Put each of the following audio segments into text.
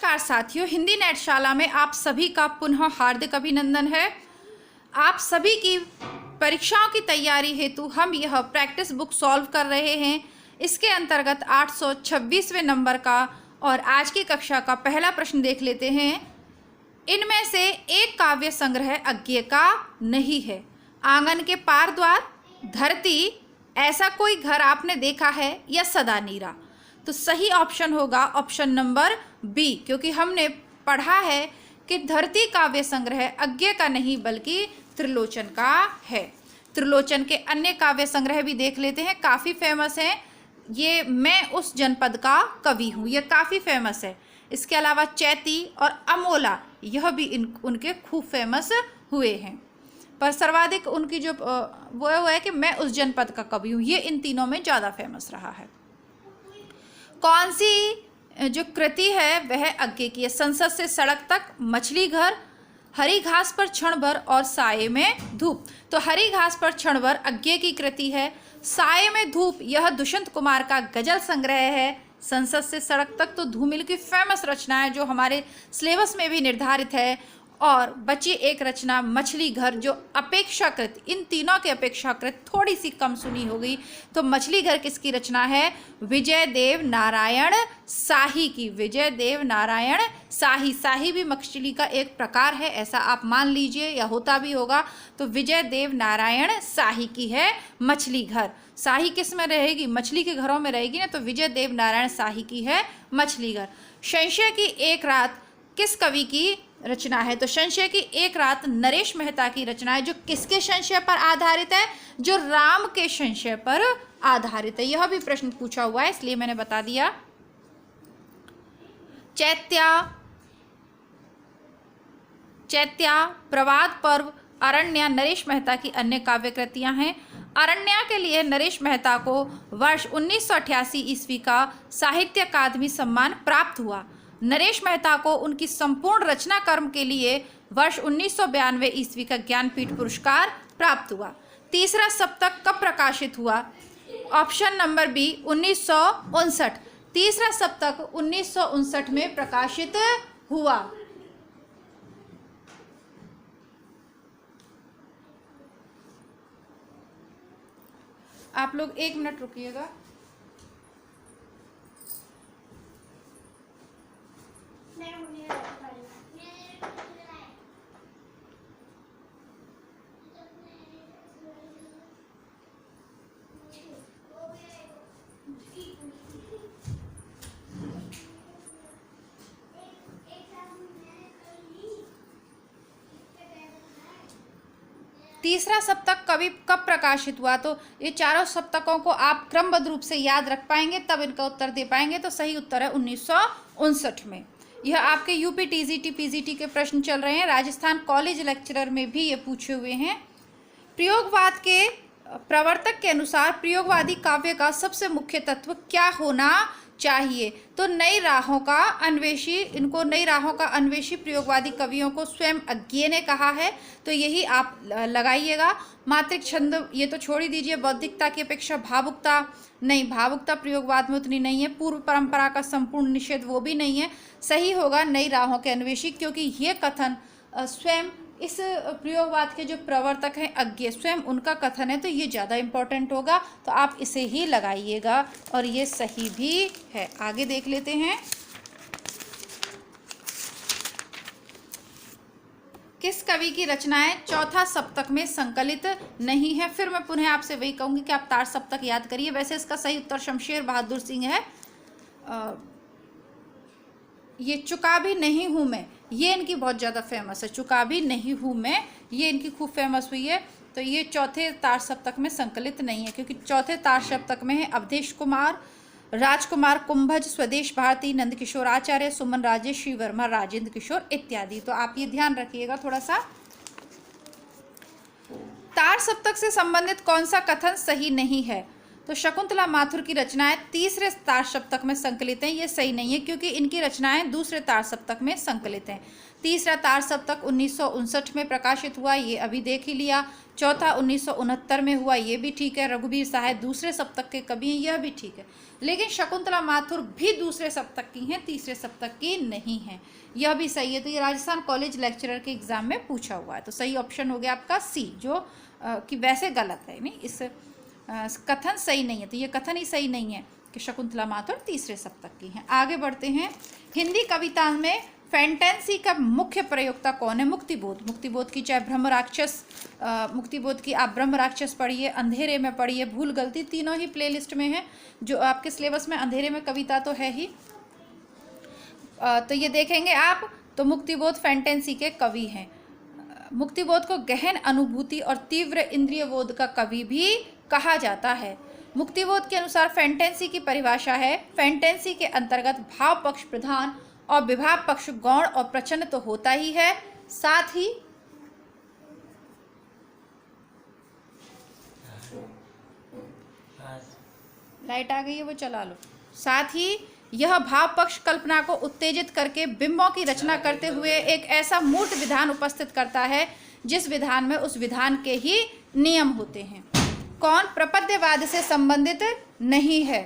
नमस्कार साथियों, हिंदी नेटशाला में आप सभी का पुनः हार्दिक अभिनंदन है। आप सभी की परीक्षाओं की तैयारी हेतु हम यह प्रैक्टिस बुक सॉल्व कर रहे हैं। इसके अंतर्गत 826वें नंबर का और आज की कक्षा का पहला प्रश्न देख लेते हैं। इनमें से एक काव्य संग्रह अज्ञे का नहीं है। आंगन के पार द्वार, धरती, ऐसा कोई घर आपने देखा है या सदा नीरा। तो सही ऑप्शन होगा ऑप्शन नंबर बी, क्योंकि हमने पढ़ा है कि धरती काव्य संग्रह अज्ञे का नहीं बल्कि त्रिलोचन का है। त्रिलोचन के अन्य काव्य संग्रह भी देख लेते हैं, काफ़ी फेमस हैं। ये मैं उस जनपद का कवि हूँ, ये काफ़ी फेमस है। इसके अलावा चैती और अमोला, यह भी उनके खूब फेमस हुए हैं। पर सर्वाधिक उनकी जो वो है कि मैं उस जनपद का कवि हूँ, ये इन तीनों में ज़्यादा फेमस रहा है। कौन सी जो कृति है वह अज्ञे की है? संसद से सड़क तक, मछली घर, हरी घास पर क्षण भर और साये में धूप। तो हरी घास पर क्षण भर अज्ञे की कृति है। साये में धूप यह दुष्यंत कुमार का गजल संग्रह है। संसद से सड़क तक तो धूमिल की फेमस रचना है जो हमारे सिलेबस में भी निर्धारित है। और बची एक रचना मछली घर जो अपेक्षाकृत, इन तीनों के अपेक्षाकृत थोड़ी सी कम सुनी होगी। तो मछली घर किसकी रचना है? विजय देव नारायण शाही की। विजय देव नारायण शाही, शाही भी मछली का एक प्रकार है, ऐसा आप मान लीजिए या होता भी होगा। तो विजय देव नारायण शाही की है मछली घर। शाही किस में रहेगी? मछली के घरों में रहेगी ना। तो विजय देव नारायण शाही की है मछली घर। संशय की एक रात किस कवि की रचना है? तो संशय की एक रात नरेश मेहता की रचना है, जो किसके संशय पर आधारित है? जो राम के संशय पर आधारित है। यह भी प्रश्न पूछा हुआ है, इसलिए मैंने बता दिया। चैत्या, प्रवाद पर्व, अरण्या नरेश मेहता की अन्य काव्य कृतियां हैं। अरण्या के लिए नरेश मेहता को वर्ष 1988 ईस्वी का साहित्य अकादमी सम्मान प्राप्त हुआ। नरेश मेहता को उनकी संपूर्ण रचना कर्म के लिए वर्ष 1992 ईस्वी का ज्ञानपीठ पुरस्कार प्राप्त हुआ। तीसरा सप्तक कब प्रकाशित हुआ? Option number B 1959। तीसरा सप्तक 1959 में प्रकाशित हुआ। आप लोग 1 मिनट रुकिएगा। तीसरा सप्तक कब प्रकाशित हुआ? तो ये चारों सप्तकों को आप क्रमबद्ध रूप से याद रख पाएंगे तब इनका उत्तर दे पाएंगे। तो सही उत्तर है 1959 में। यह आपके यूपी टीजीटी पीजीटी के प्रश्न चल रहे हैं। राजस्थान कॉलेज लेक्चरर में भी ये पूछे हुए हैं। प्रयोगवाद के प्रवर्तक के अनुसार प्रयोगवादी काव्य का सबसे मुख्य तत्व क्या होना चाहिए? तो नई राहों का अन्वेषी, इनको नई राहों का अन्वेषी प्रयोगवादी कवियों को स्वयं अज्ञे ने कहा है। तो यही आप लगाइएगा। मात्रिक छंद ये तो छोड़ ही दीजिए। बौद्धिकता की अपेक्षा भावुकता, नहीं, भावुकता प्रयोगवाद में उतनी नहीं है। पूर्व परंपरा का संपूर्ण निषेध, वो भी नहीं है। सही होगा नई राहों के अन्वेषी, क्योंकि ये कथन स्वयं इस प्रयोगवाद के जो प्रवर्तक हैं अज्ञे, स्वयं उनका कथन है। तो ये ज़्यादा इम्पोर्टेंट होगा, तो आप इसे ही लगाइएगा और ये सही भी है। आगे देख लेते हैं। किस कवि की रचनाएं चौथा सप्तक में संकलित नहीं है? फिर मैं पुनः आपसे वही कहूँगी कि आप तार सप्तक याद करिए। वैसे इसका सही उत्तर शमशेर बहादुर सिंह है। ये चुका भी नहीं हूँ मैं, ये इनकी बहुत ज़्यादा फेमस है। चुका भी नहीं हूँ मैं, ये इनकी खूब फेमस हुई है। तो ये चौथे तार सप्तक में संकलित नहीं है, क्योंकि चौथे तार सप्तक में है अवधेश कुमार, राजकुमार कुंभज, स्वदेश भारती, नंदकिशोर आचार्य, सुमन राजेश, श्री वर्मा, राजेंद्र किशोर इत्यादि। तो आप ये ध्यान रखिएगा थोड़ा सा। तार सप्तक से संबंधित कौन सा कथन सही नहीं है? तो शकुंतला माथुर की रचनाएं तीसरे तार सप्तक में संकलित हैं। ये सही नहीं है क्योंकि इनकी रचनाएं दूसरे तार सप्तक में संकलित हैं। तीसरा तार सप्तक 1959 में प्रकाशित हुआ, ये अभी देख ही लिया। चौथा 1969 में हुआ, ये भी ठीक है। रघुवीर सहाय दूसरे सप्तक के कवि हैं, यह भी ठीक है। लेकिन शकुंतला माथुर भी दूसरे सप्तक की हैं, तीसरे सप्तक की नहीं है, यह भी सही है। तो ये राजस्थान कॉलेज लेक्चरर के एग्जाम में पूछा हुआ है। तो सही ऑप्शन हो गया आपका सी, जो कि वैसे गलत है, नहीं, इस कथन सही नहीं है। तो ये कथन ही सही नहीं है कि शकुंतला माथुर तीसरे सप्तक की हैं। आगे बढ़ते हैं। हिंदी कविता में फैंटेंसी का मुख्य प्रयोक्ता कौन है? मुक्तिबोध। मुक्तिबोध की चाहे ब्रह्म राक्षस, मुक्तिबोध की आप ब्रह्म राक्षस पढ़िए, अंधेरे में पढ़िए, भूल गलती, तीनों ही प्लेलिस्ट में है। जो आपके सिलेबस में अंधेरे में कविता तो है ही, तो ये देखेंगे आप। तो मुक्तिबोध फैंटेंसी के कवि हैं। मुक्तिबोध को गहन अनुभूति और तीव्र इंद्रिय बोध का कवि भी कहा जाता है। मुक्तिबोध के अनुसार फैंटेंसी की परिभाषा है, फैंटेंसी के अंतर्गत भाव पक्ष प्रधान और विभाव पक्ष गौण और प्रचंड तो होता ही है, साथ ही लाइट आ गई है वो चला लो। साथ ही यह भाव पक्ष कल्पना को उत्तेजित करके बिंबों की रचना करते हुए एक ऐसा मूर्त विधान उपस्थित करता है जिस विधान में उस विधान के ही नियम होते हैं। कौन? प्रपद्यवाद से संबंधित नहीं है।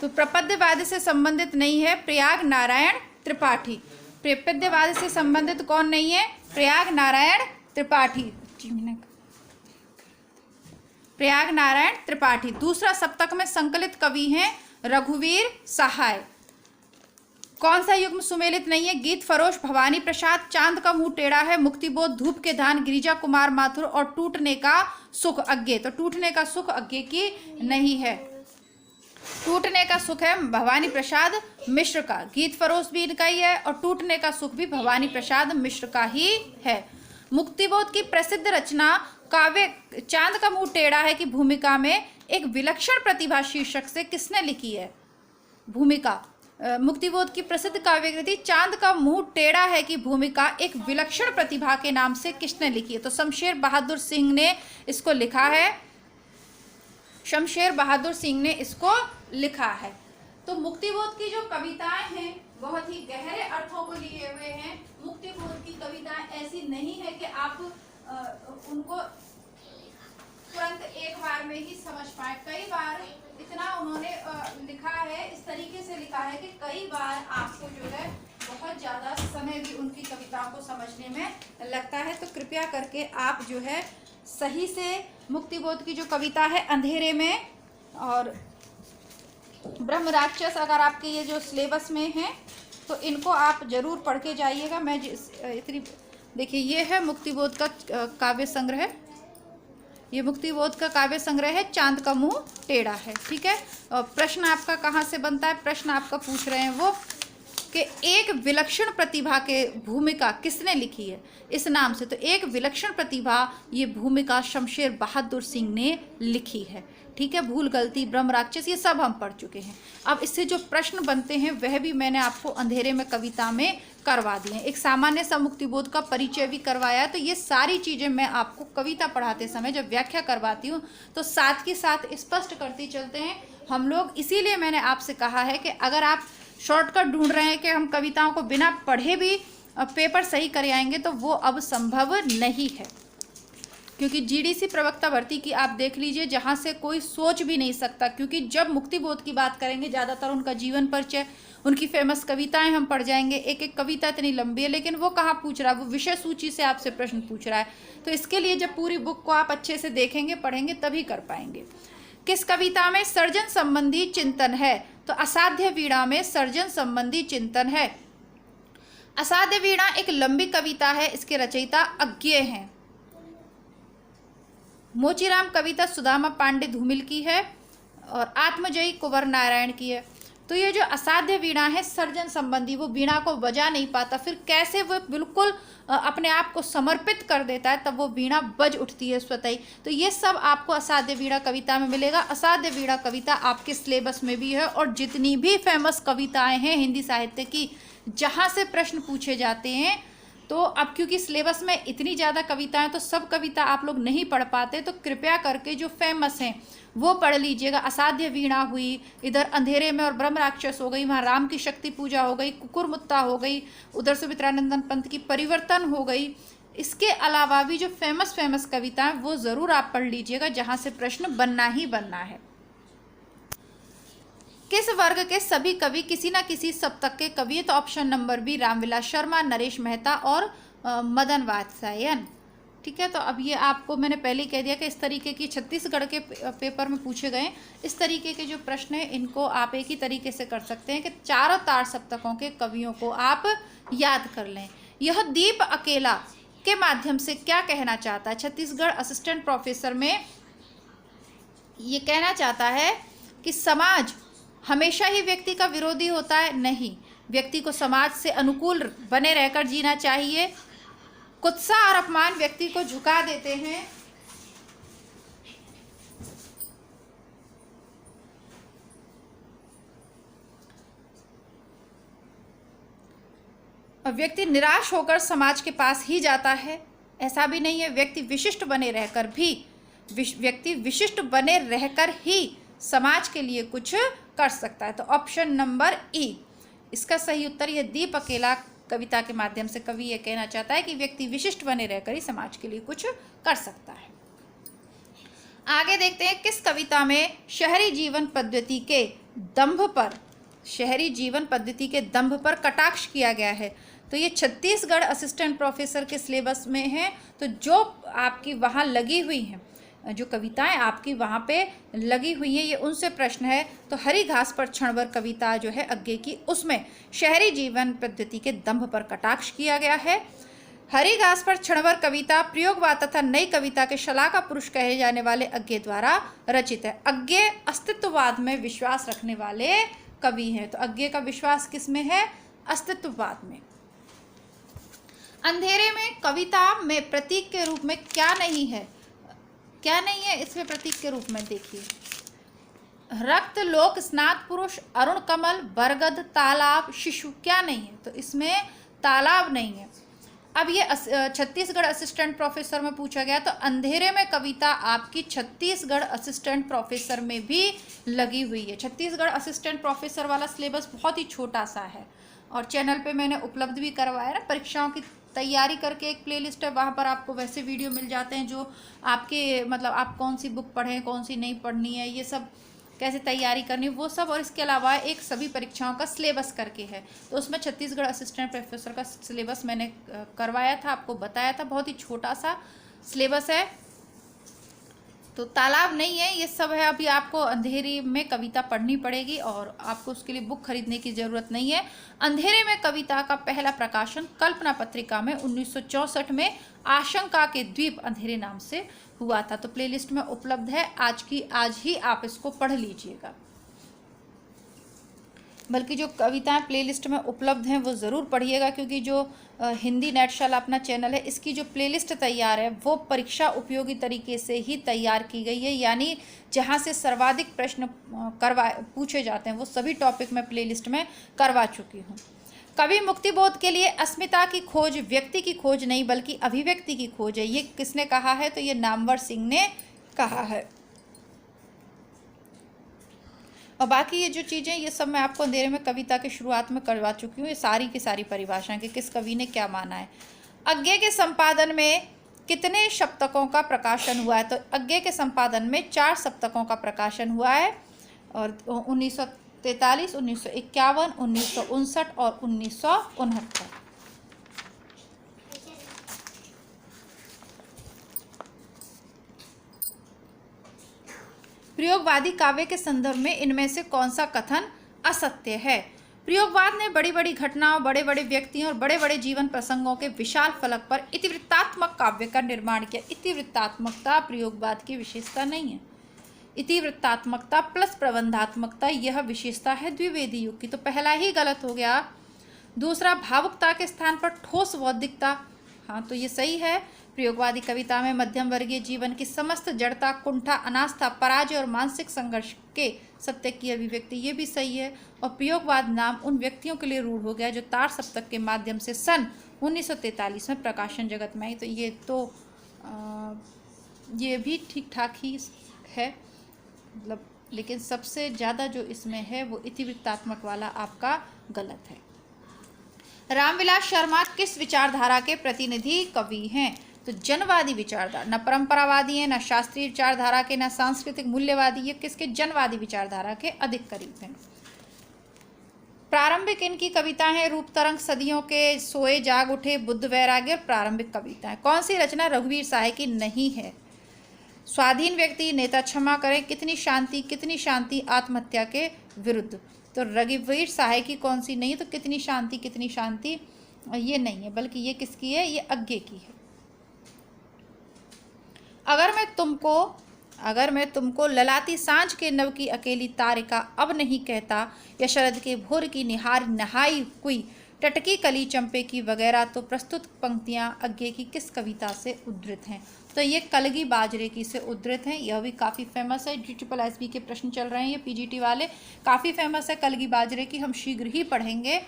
तो प्रपद्यवाद से संबंधित नहीं है प्रयाग नारायण त्रिपाठी। प्रपद्यवाद से संबंधित कौन नहीं है? प्रयाग नारायण त्रिपाठी। प्रयाग नारायण त्रिपाठी। दूसरा सप्तक में संकलित कवि हैं रघुवीर सहाय। कौन सा युग्म सुमेलित नहीं है? गीत फरोश भवानी प्रसाद, चांद का मुंह टेढ़ा है, मुक्तिबोध, धूप के धान, गिरिजा कुमार माथुर और टूटने का सुख अज्ञे। तो टूटने का सुख अज्ञे की नहीं है, टूटने का सुख है भवानी प्रसाद मिश्र का। गीत फरोश भी इनका ही है और टूटने का सुख भी भवानी प्रसाद मिश्र का ही है। मुक्तिबोध की प्रसिद्ध रचना काव्य चांद का मुंह टेढ़ा है की भूमिका में एक विलक्षण प्रतिभा शीर्षक से किसने लिखी है? भूमिका। मुक्तिबोध की प्रसिद्ध काव्य कृति चांद का मुंह टेढ़ा है की भूमिका एक विलक्षण प्रतिभा के नाम से किसने लिखी है? तो शमशेर बहादुर सिंह ने इसको लिखा है। शमशेर बहादुर सिंह ने इसको लिखा है। तो मुक्तिबोध की जो कविताएं हैं बहुत ही गहरे अर्थों को लिए हुए हैं। मुक्तिबोध की कविताएं ऐसी नहीं है कि आप उनको तुरंत एक बार में ही समझ पाए। कई बार इतना उन्होंने लिखा है, इस तरीके से लिखा है कि कई बार आपको जो है बहुत ज़्यादा समय भी उनकी कविताओं को समझने में लगता है। तो कृपया करके आप जो है सही से मुक्तिबोध की जो कविता है अंधेरे में और ब्रह्म राक्षस, अगर आपके ये जो सिलेबस में हैं तो इनको आप जरूर पढ़ के जाइएगा। मैं इतनी देखिए, ये है मुक्तिबोध का काव्य संग्रह, ये मुक्तिबोध का काव्य संग्रह है चांद का मुंह टेढ़ा है, ठीक है। और प्रश्न आपका कहाँ से बनता है? प्रश्न आपका पूछ रहे हैं वो कि एक विलक्षण प्रतिभा के भूमिका किसने लिखी है इस नाम से। तो एक विलक्षण प्रतिभा, ये भूमिका शमशेर बहादुर सिंह ने लिखी है, ठीक है। भूल गलती, ब्रह्म राक्षस, ये सब हम पढ़ चुके हैं। अब इससे जो प्रश्न बनते हैं वह भी मैंने आपको अंधेरे में कविता में करवा दिए हैं। एक सामान्य सा मुक्तिबोध का परिचय भी करवाया। तो ये सारी चीज़ें मैं आपको कविता पढ़ाते समय जब व्याख्या करवाती हूँ तो साथ के साथ स्पष्ट करते चलते हैं हम लोग। इसीलिए मैंने आपसे कहा है कि अगर आप शॉर्टकट ढूंढ रहे हैं कि हम कविताओं को बिना पढ़े भी पेपर सही कर आएंगे तो वो अब संभव नहीं है, क्योंकि जीडीसी प्रवक्ता भर्ती की आप देख लीजिए, जहाँ से कोई सोच भी नहीं सकता। क्योंकि जब मुक्तिबोध की बात करेंगे ज़्यादातर उनका जीवन परिचय, उनकी फेमस कविताएं हम पढ़ जाएंगे। एक एक कविता इतनी लंबी है, लेकिन वो कहाँ पूछ रहा है, वो विषय सूची से आपसे प्रश्न पूछ रहा है। तो इसके लिए जब पूरी बुक को आप अच्छे से देखेंगे, पढ़ेंगे, तभी कर पाएंगे। किस कविता में सर्जन संबंधी चिंतन है? तो असाध्य वीणा में सर्जन संबंधी चिंतन है। असाध्य वीणा एक लंबी कविता है, इसके रचयिता अज्ञेय हैं। मोचीराम कविता सुदामा पांडे धूमिल की है और आत्मजयी कुंवर नारायण की है। तो ये जो असाध्य वीणा है सर्जन संबंधी, वो वीणा को बजा नहीं पाता, फिर कैसे वो बिल्कुल अपने आप को समर्पित कर देता है, तब वो वीणा बज उठती है स्वतः ही। तो ये सब आपको असाध्य वीणा कविता में मिलेगा। असाध्य वीणा कविता आपके सिलेबस में भी है और जितनी भी फेमस कविताएं हैं हिंदी साहित्य की, जहाँ से प्रश्न पूछे जाते हैं तो अब क्योंकि सिलेबस में इतनी ज़्यादा कविताएं, तो सब कविता आप लोग नहीं पढ़ पाते, तो कृपया करके जो फेमस हैं वो पढ़ लीजिएगा। असाध्य वीणा हुई, इधर अंधेरे में और ब्रह्म राक्षस हो गई, वहाँ राम की शक्ति पूजा हो गई, कुकुरमुत्ता हो गई, उधर सुमित्रानंदन पंत की परिवर्तन हो गई। इसके अलावा भी जो फेमस कविताएं वो ज़रूर आप पढ़ लीजिएगा, जहाँ से प्रश्न बनना ही बनना है। किस वर्ग के सभी कवि किसी न किसी सप्तक के कवि? तो option number B Ramvilas Sharma, Naresh Mehta और मदन वात्सायन। ठीक है, तो अब ये आपको मैंने पहले ही कह दिया कि इस तरीके की छत्तीसगढ़ के पेपर में पूछे गए इस तरीके के जो प्रश्न हैं इनको आप एक ही तरीके से कर सकते हैं कि चारों तार सप्तकों के कवियों को आप याद कर लें। यह दीप अकेला के माध्यम से क्या कहना चाहता है? छत्तीसगढ़ असिस्टेंट प्रोफेसर में ये कहना चाहता है कि समाज हमेशा ही व्यक्ति का विरोधी होता है, नहीं, व्यक्ति को समाज से अनुकूल बने रहकर जीना चाहिए। कुत्सा और अपमान व्यक्ति को झुका देते हैं। और व्यक्ति निराश होकर समाज के पास ही जाता है, ऐसा भी नहीं है। व्यक्ति विशिष्ट बने रहकर ही समाज के लिए कुछ कर सकता है। तो ऑप्शन नंबर ई इसका सही उत्तर। यह दीप अकेला कविता के माध्यम से कवि यह कहना चाहता है कि व्यक्ति विशिष्ट बने रहकर ही समाज के लिए कुछ कर सकता है। आगे देखते हैं, किस कविता में शहरी जीवन पद्धति के दंभ पर कटाक्ष किया गया है? तो ये छत्तीसगढ़ असिस्टेंट प्रोफेसर के सिलेबस में है। तो जो आपकी वहाँ लगी हुई हैं, जो कविताएं आपकी वहाँ पे लगी हुई हैं, ये उनसे प्रश्न है। तो हरी घास पर क्षणभर कविता जो है अग्गे की, उसमें शहरी जीवन पद्धति के दंभ पर कटाक्ष किया गया है। हरी घास पर क्षणभर कविता प्रयोगवाद तथा नई कविता के शलाका पुरुष कहे जाने वाले अग्गे द्वारा रचित है। अग्गे अस्तित्ववाद में विश्वास रखने वाले कवि हैं। तो अग्गे का विश्वास किस में है? अस्तित्ववाद में। अंधेरे में कविता में प्रतीक के रूप में क्या नहीं है? क्या नहीं है इसमें प्रतीक के रूप में? देखिए, रक्त, लोक, स्नात पुरुष, अरुण कमल, बरगद, तालाब, शिशु, क्या नहीं है? तो इसमें तालाब नहीं है। अब ये छत्तीसगढ़ असिस्टेंट प्रोफेसर में पूछा गया, तो अंधेरे में कविता आपकी छत्तीसगढ़ असिस्टेंट प्रोफेसर में भी लगी हुई है। छत्तीसगढ़ असिस्टेंट प्रोफेसर वाला सिलेबस बहुत ही छोटा सा है और चैनल पे मैंने उपलब्ध भी करवाया ना, परीक्षाओं की तैयारी करके एक प्लेलिस्ट है, वहाँ पर आपको वैसे वीडियो मिल जाते हैं जो आपके मतलब आप कौन सी बुक पढ़ें, कौन सी नहीं पढ़नी है, ये सब कैसे तैयारी करनी है वो सब। और इसके अलावा एक सभी परीक्षाओं का सिलेबस करके है, तो उसमें छत्तीसगढ़ असिस्टेंट प्रोफेसर का सिलेबस मैंने करवाया था, आपको बताया था। बहुत ही छोटा सा सिलेबस है, तो तालाब नहीं है, ये सब है। अभी आपको अंधेरे में कविता पढ़नी पड़ेगी और आपको उसके लिए बुक खरीदने की ज़रूरत नहीं है। अंधेरे में कविता का पहला प्रकाशन कल्पना पत्रिका में 1964 में आशंका के द्वीप अंधेरे नाम से हुआ था। तो प्लेलिस्ट में उपलब्ध है, आज ही आप इसको पढ़ लीजिएगा। बल्कि जो कविताएं प्लेलिस्ट में उपलब्ध हैं वो ज़रूर पढ़िएगा, क्योंकि जो हिंदी नेटशाला अपना चैनल है, इसकी जो प्लेलिस्ट तैयार है वो परीक्षा उपयोगी तरीके से ही तैयार की गई है। यानी जहां से सर्वाधिक प्रश्न पूछे जाते हैं वो सभी टॉपिक मैं प्लेलिस्ट में करवा चुकी हूं। कवि मुक्तिबोध के लिए अस्मिता की खोज व्यक्ति की खोज नहीं बल्कि अभिव्यक्ति की खोज है। ये किसने कहा है? तो ये नामवर सिंह ने कहा है। और बाकी ये जो चीज़ें ये सब मैं आपको अंधेरे में कविता के शुरुआत में करवा चुकी हूँ। ये सारी की सारी परिभाषाएं कि किस कवि ने क्या माना है। अग्गे के संपादन में कितने सप्तकों का प्रकाशन हुआ है? तो अग्गे के संपादन में 4 सप्तकों का प्रकाशन हुआ है, और 1943, 1951, 1959 और 1969। प्रयोगवादी काव्य के संदर्भ में इनमें से कौन सा कथन असत्य है? प्रयोगवाद ने बड़ी बड़ी घटनाओं, बड़े बड़े व्यक्तियों और बड़े बड़े जीवन प्रसंगों के विशाल फलक पर इतिवृत्तात्मक काव्य का निर्माण किया। इतिवृत्तात्मकता प्रयोगवाद की विशेषता नहीं है। इतिवृत्तात्मकता प्लस प्रबंधात्मकता यह विशेषता है द्विवेदी युग की। तो पहला ही गलत हो गया। दूसरा, भावुकता के स्थान पर ठोस बौद्धिकता हाँ, तो ये सही है। प्रयोगवादी कविता में मध्यम वर्गीय जीवन की समस्त जड़ता, कुंठा, अनास्था, पराजय और मानसिक संघर्ष के सत्य की अभिव्यक्ति, ये भी सही है। और प्रयोगवाद नाम उन व्यक्तियों के लिए रूढ़ हो गया जो तार सप्तक के माध्यम से सन 1943 में प्रकाशन जगत में आई। तो ये भी ठीक ठाक ही है, मतलब, लेकिन सबसे ज़्यादा जो इसमें है वो इतिवृत्तात्मक वाला आपका गलत है। रामविलास शर्मा किस विचारधारा के प्रतिनिधि कवि हैं? तो जनवादी विचारधारा, न परंपरावादी है, न शास्त्रीय विचारधारा के, न सांस्कृतिक मूल्यवादी, ये किसके? जनवादी विचारधारा के अधिक करीब हैं। प्रारंभिक इनकी कविताएं हैं रूप तरंग, सदियों के, सोए जाग उठे, बुद्ध वैराग्य और प्रारंभिक कविताएं। कौन सी रचना रघुवीर साय की नहीं है? स्वाधीन व्यक्ति, नेता क्षमा करें, कितनी शांति, आत्महत्या के विरुद्ध। तो रघुवीर साय की कौन सी नहीं है? तो कितनी शांति ये नहीं है, बल्कि ये किसकी है? ये अज्ञे की है। अगर मैं तुमको ललाती सांझ के नव की अकेली तारिका अब नहीं कहता, या शरद के भोर की निहार नहाई कोई टटकी कली चंपे की वगैरह, तो प्रस्तुत पंक्तियां अज्ञे की किस कविता से उद्धृत हैं? तो ये कलगी बाजरे की से उद्धृत हैं। यह भी काफ़ी फेमस है, GSSB के प्रश्न चल रहे हैं, ये PGT वाले, काफ़ी फेमस है कलगी बाजरे की, हम शीघ्र ही पढ़ेंगे।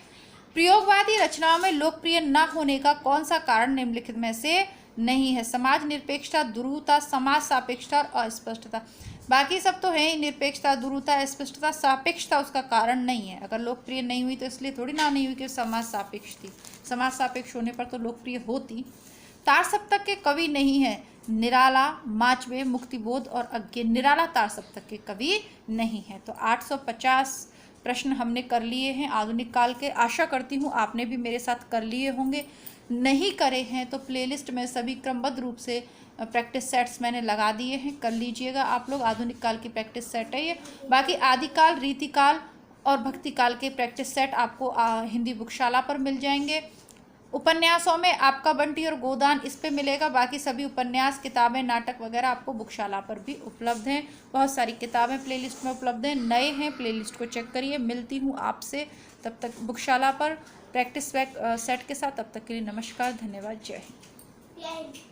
प्रयोगवादी रचनाओं में लोकप्रिय न होने का कौन सा कारण निम्नलिखित में से नहीं है? समाज निरपेक्षता, दुरूहता, समाज सापेक्षता और अस्पष्टता। बाकी सब तो है ही, निरपेक्षता, दुरूहता, अस्पष्टता, सापेक्षता उसका कारण नहीं है। अगर लोकप्रिय नहीं हुई तो इसलिए थोड़ी ना नहीं हुई कि समाज सापेक्ष थी, समाज सापेक्ष होने पर तो लोकप्रिय होती। तार सप्तक के कवि नहीं है निराला, माचवे, मुक्तिबोध और अज्ञे। निराला तार सप्तक के कवि नहीं है। तो 850 प्रश्न हमने कर लिए हैं आधुनिक काल के। आशा करती हूँ आपने भी मेरे साथ कर लिए होंगे। नहीं करे हैं तो प्लेलिस्ट में सभी क्रमबद्ध रूप से प्रैक्टिस सेट्स मैंने लगा दिए हैं, कर लीजिएगा आप लोग। आधुनिक काल की प्रैक्टिस सेट है ये। बाकी आदिकाल, रीतिकाल और भक्ति काल के प्रैक्टिस सेट आपको हिंदी बुकशाला पर मिल जाएंगे। उपन्यासों में आपका बंटी और गोदान इस पे मिलेगा। बाकी सभी उपन्यास, किताबें, नाटक वगैरह आपको बुकशाला पर भी उपलब्ध हैं। बहुत सारी किताबें प्लेलिस्ट में उपलब्ध हैं। नए हैं, प्लेलिस्ट को चेक करिए। मिलती हूँ आपसे तब तक बुकशाला पर प्रैक्टिस सेट के साथ। तब तक के लिए नमस्कार, धन्यवाद, जय हिंद।